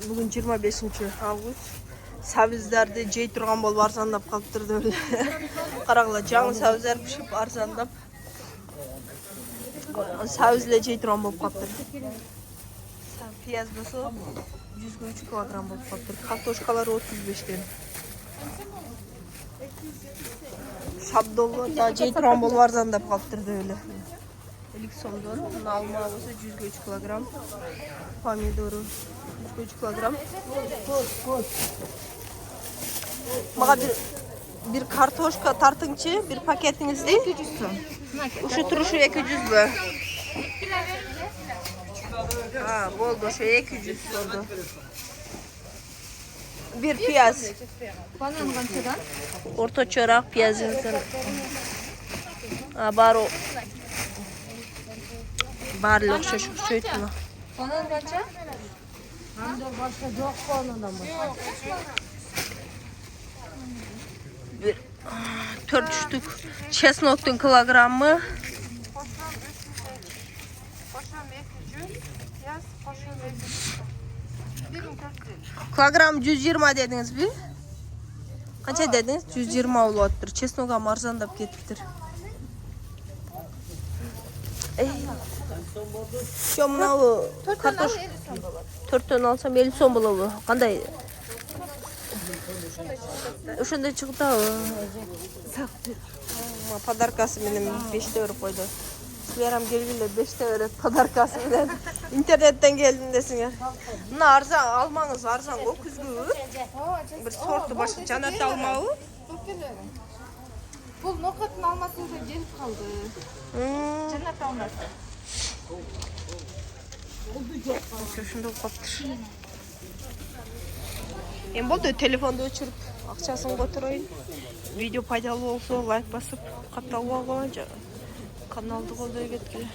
Бүгін 25 август. Сәбіздерді жей тұрған болып арзандап қалыптырды өлі. Қарағыла жаңы сәбіздер пішіп арзандап. Сәбізлі жей тұрған болып қалыптырды. Пияз басы 103 килограмм болып қалыптырды. Картошкалар 35-тен. Сабдолы да жей тұрған болып арзандап қалыптырды өлі. Эликсондон, алма болса 103 килограмм. Помидоры 103 килограмм. Mağa bir kartoşka tartınçı, bir paketiniz değil. 200 son. Uşu turuşu 200 bu. Ha, oldu şu 200 oldu. Bir piyaz. Banan kançadan? Orta çorak piyazınızın. Ha, bar o. Barlık şu şöyle. Banan kança? Bir 4 штук чесноктың килограммы. Kilogram 120 dediniz mi? Kaça dediniz? 120 olattır. Чесногы арзандап кетиптир. Şu mınау kartoş 4 ton alsam 50 сом болобу. Кандай? Ошондой чыгытабы? Подаркасы менен 5 евро койду. Силерам келгиле 5 берет подаркасы менен. Интернеттен келдим десиңер. Мына арзан алмаңыз, арзан го күзгү. Бир сорту башка жанат алмабы? Бул нокаттын алмасы уже желип калды. Жанат алмасы. Ошондой калыптыр. Эми болду, телефонду өчүрүп, акчасын котороюн. Видео пайдалуу болсо лайк басып, катталып алгыла, каналды колдой кеткиле.